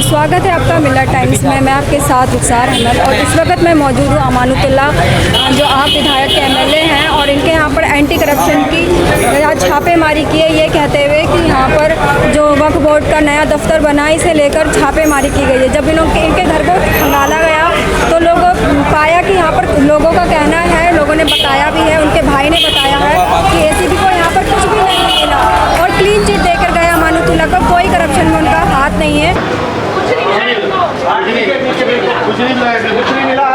स्वागत है आपका मिलत टाइम्स में। मैं आपके साथ रुखसार अहमद और इस वक्त मैं मौजूद हूँ अमानुतुल्लाह जो आप विधायक के एमएलए हैं और इनके यहाँ पर एंटी करप्शन की छापेमारी की है, ये कहते हुए कि यहाँ पर जो वक्फ बोर्ड का नया दफ्तर बना है इसे लेकर छापेमारी की गई है। जब इनके घर को खंगाला गया तो लोगों पाया कि यहाँ पर लोगों का कहना है, लोगों ने बताया भी है, उनके भाई ने बताया है कि एसीपी को यहाँ पर कुछ भी नहीं मिला और क्लीन चिट देकर गया अमानुतुल्लाह को, कोई करप्शन में उनका हाथ नहीं है। कुछ नहीं मिला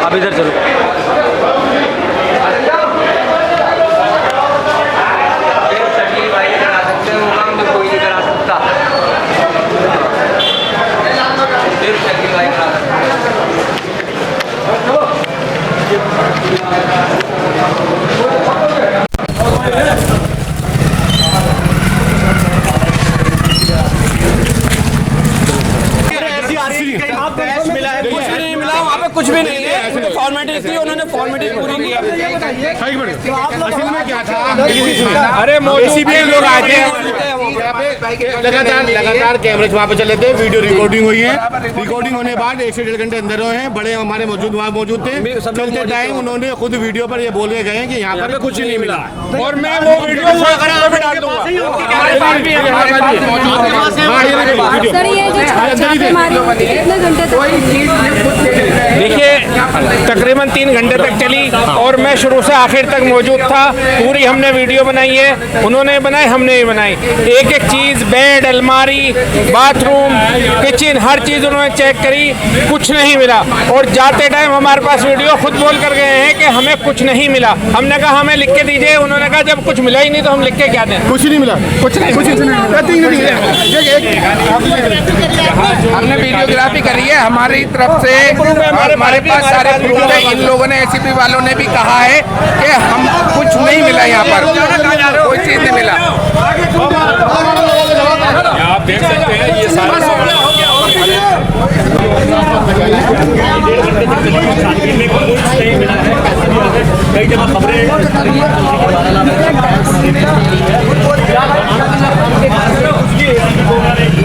अब इधर चलो। कुछ भी नहीं है, तो फॉर्मेलिटी थी, उन्होंने फॉर्मेलिटी पूरी की। असल में क्या था, अरे एसीबी लोग आए थे, लगातार कैमरे वहाँ पे चले थे, वीडियो रिकॉर्डिंग हुई है। रिकॉर्डिंग होने के बाद 1 से 1.5 घंटे अंदर हुए हैं, बड़े हमारे वहाँ मौजूद थे। चलते टाइम उन्होंने खुद वीडियो पर ये बोले गए कि यहाँ पर कुछ नहीं मिला और मैं वो वीडियो डाल दूंगा। देखिए, तकरीबन 3 घंटे तक चली और मैं शुरू से आखिर तक मौजूद था। पूरी हमने वीडियो बनाई है, उन्होंने बनाई, हमने भी बनाई। एक एक चीज़, बेड, अलमारी, बाथरूम, किचन, हर चीज़ उन्होंने चेक करी, कुछ नहीं मिला। और जाते टाइम हमारे पास वीडियो खुद बोल कर गए हैं कि हमें कुछ नहीं मिला। हमने कहा हमें लिख के दीजिए, उन्होंने कहा जब कुछ मिला ही नहीं तो हम लिख के क्या दें। कुछ नहीं मिला, कुछ नहीं। हमने वीडियोग्राफी करी है हमारी तरफ से, हमारे पास सारे प्रूफ है। इन लोगों ने, एसीपी वालों ने भी कहा है कि हम कुछ नहीं मिला, यहाँ पर कोई चीज़ नहीं मिला। आप देख सकते हैं ये सारा कई जगह खबरें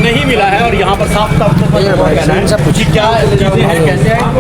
नहीं मिला है और यहाँ पर साफ साफ क्या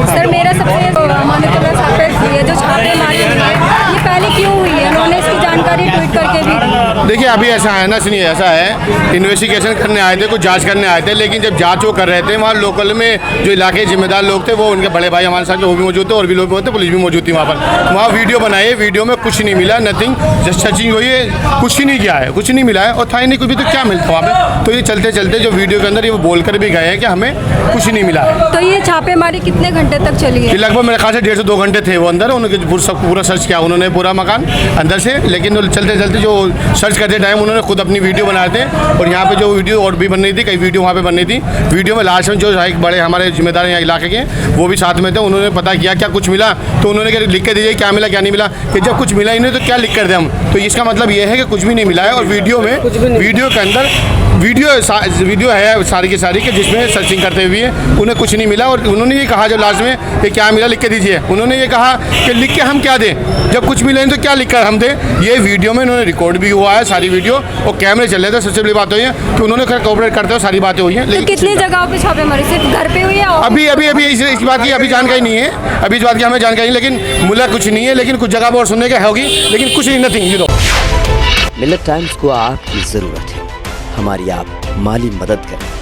सर मेरा सबसे अमानुतुल्लाह साहब पे ये जो छापेमारी हुई है ये पहले क्यों हुई है, उन्होंने इसकी जानकारी ट्वीट करके भी दी। देखिए अभी ऐसा है ना, सुनिए ऐसा है, इन्वेस्टिगेशन करने आए थे, कुछ जांच करने आए थे, लेकिन जब जांच वो कर रहे थे वहाँ लोकल में जो इलाके के जिम्मेदार लोग थे, वो उनके बड़े भाई हमारे साथ वो भी मौजूद थे और भी लोग होते, पुलिस भी मौजूद थी वहाँ पर। वहाँ वीडियो बनाए, वीडियो में कुछ नहीं मिला, नथिंग, जस्ट सचिंग हुई है, कुछ ही नहीं किया है, कुछ नहीं मिला है और था ही नहीं कुछ भी, तो क्या मिलता वहाँ पे। तो ये चलते चलते जो वीडियो के अंदर ये बोल कर भी गए हैं कि हमें कुछ नहीं मिला है। तो ये छापेमारी कितने घंटे तक चली है? लगभग मेरे ख्याल से 1.5 से 2 घंटे थे वो अंदर, उन्होंने पूरा सर्च किया उन्होंने, पूरा मकान अंदर से। लेकिन चलते चलते जो सर्च करते टाइम उन्होंने खुद अपनी वीडियो बनाए थे और यहाँ पे जो वीडियो और भी बन रही थी, कई वीडियो वहाँ पे बन रही थी। वीडियो में लास्ट में जो एक बड़े हमारे जिम्मेदार यहाँ इलाके के वो भी साथ में थे, उन्होंने पता किया क्या कुछ मिला, तो उन्होंने लिख के दीजिए क्या मिला क्या नहीं मिला, कि जब कुछ मिला ही नहीं तो क्या लिख कर दें हम। तो इसका मतलब ये है कि कुछ भी नहीं मिला है। और वीडियो में, वीडियो के अंदर वीडियो है सारी की सारी, कि जिसमें सर्चिंग करते हुए उन्हें कुछ नहीं मिला। और उन्होंने ये कहा जब लास्ट में कि क्या मिला लिख के दीजिए, उन्होंने ये कहा कि लिख के हम क्या दें, जब कुछ मिले तो क्या लिख कर हम दें। ये वीडियो में उन्होंने रिकॉर्ड भी हुआ है सारी वीडियो, और कैमरे चल रहे थे। सबसे बड़ी बात हुई है कि उन्होंने कोऑपरेट करते हुए सारी बातें हुई हैं। लेकिन कितनी जगहों पे छापेमारी, सिर्फ घर पे हुई है? अभी इस बात की अभी जानकारी नहीं है, अभी इस बात की हमें जानकारी नहीं, लेकिन मिला कुछ नहीं है, लेकिन कुछ जगह पर और सुनने की होगी, लेकिन कुछ नहीं, नथिंग, यू नो। मिलत टाइम्स को आपकी ज़रूरत है, हमारी आप माली मदद करें।